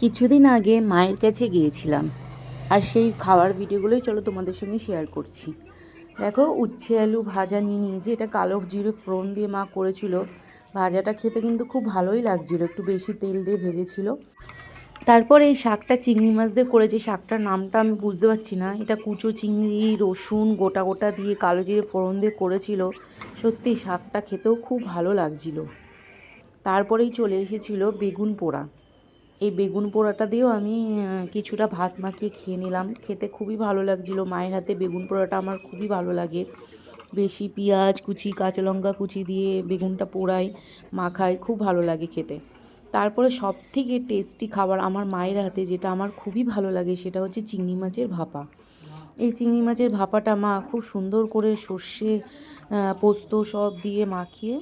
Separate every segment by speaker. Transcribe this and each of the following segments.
Speaker 1: কিছুদিন আগে মায়ের কাছে গিয়েছিলাম, আর সেই খাওয়ার ভিডিওগুলোই চলো তোমাদের সঙ্গে শেয়ার করছি। দেখো, উচ্ছে আলু ভাজা নিয়ে নিয়েছি। এটা কালো জিরে ফোড়ন দিয়ে মা করেছিল। ভাজাটা খেতে কিন্তু খুব ভালোই লাগছিলো, একটু বেশি তেল দিয়ে ভেজেছিল। তারপর এই শাকটা চিংড়ি মাছ দিয়ে করেছে। শাকটার নামটা আমি বুঝতে পারছি না। এটা কুচো চিংড়ি, রসুন গোটা গোটা দিয়ে কালো জিরে ফোড়ন দিয়ে করেছিল। সত্যি শাকটা খেতেও খুব ভালো লাগছিল। তারপরেই চলে এসেছিলো বেগুন পোড়া। এই বেগুন পোড়াটা দিয়েও আমি কিছুটা ভাত মাখিয়ে খেয়ে নিলাম। খেতে খুবই ভালো লাগছিলো। মায়ের হাতে বেগুন পোড়াটা আমার খুবই ভালো লাগে। বেশি পেঁয়াজ কুচি, কাঁচা লঙ্কা কুচি দিয়ে বেগুনটা পোড়াই, মাখাই, খুব ভালো লাগে খেতে। তারপরে সবথেকে টেস্টি খাবার আমার মায়ের হাতে যেটা আমার খুবই ভালো লাগে, সেটা হচ্ছে চিংড়ি মাছের ভাপা। এই চিংড়ি মাছের ভাপাটা মা খুব সুন্দর করে সর্ষে পোস্ত সব দিয়ে মাখিয়ে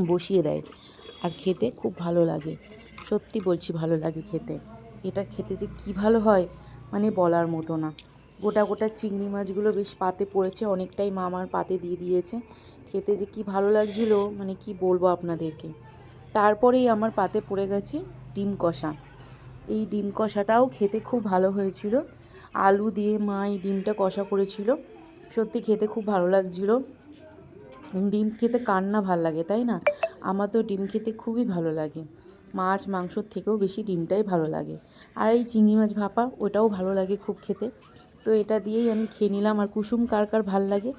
Speaker 1: বসিয়ে দেয়, আর খেতে খুব ভালো লাগে। সত্যি বলছি, ভালো লাগে খেতে। এটা খেতে যে কী ভালো হয় মানে বলার মতো না। গোটা গোটা চিংড়ি মাছগুলো বেশ পাতে পড়েছে, অনেকটাই মা আমার পাতে দিয়ে দিয়েছে। খেতে যে কী ভালো লাগছিলো মানে কি বলবো আপনাদেরকে। তারপরেই আমার পাতে পড়ে গেছে ডিম কষা। এই ডিম কষাটাও খেতে খুব ভালো হয়েছিল। আলু দিয়ে মা এই ডিমটা কষা করেছিল। সত্যি খেতে খুব ভালো লাগছিলো। ডিম খেতে কার না ভালো লাগে, তাই না? আমার তো ডিম খেতে খুবই ভালো লাগে। মাছ মাংসর থেকেও বেশি ডিমটাই ভালো লাগে। আর এই চিংড়ি মাছ ভাপা, ওটাও ভালো লাগে খুব খেতে। তো এটা দিয়েই আমি খেয়ে নিলাম। আর কুসুম কার কার ভাল লাগে?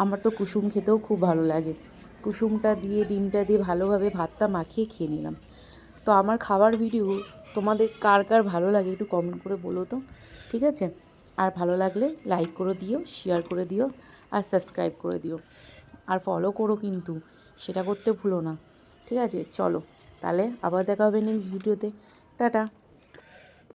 Speaker 1: আমার তো কুসুম খেতেও খুব ভালো লাগে। কুসুমটা দিয়ে ডিমটা দিয়ে ভালোভাবে ভাতটা মাখিয়ে খেয়ে নিলাম। তো আমার খাবার ভিডিও তোমাদের কার কার ভালো লাগে একটু কমেন্ট করে বলো তো, ঠিক আছে? আর ভালো লাগলে লাইক করে দিও, শেয়ার করে দিও, আর সাবস্ক্রাইব করে দিও। আর ফলো করো কিন্তু, সেটা করতে ভুলো না। ঠিক আছে, চলো তাহলে আবার দেখা হবে নেক্সট ভিডিওতে। টাটা।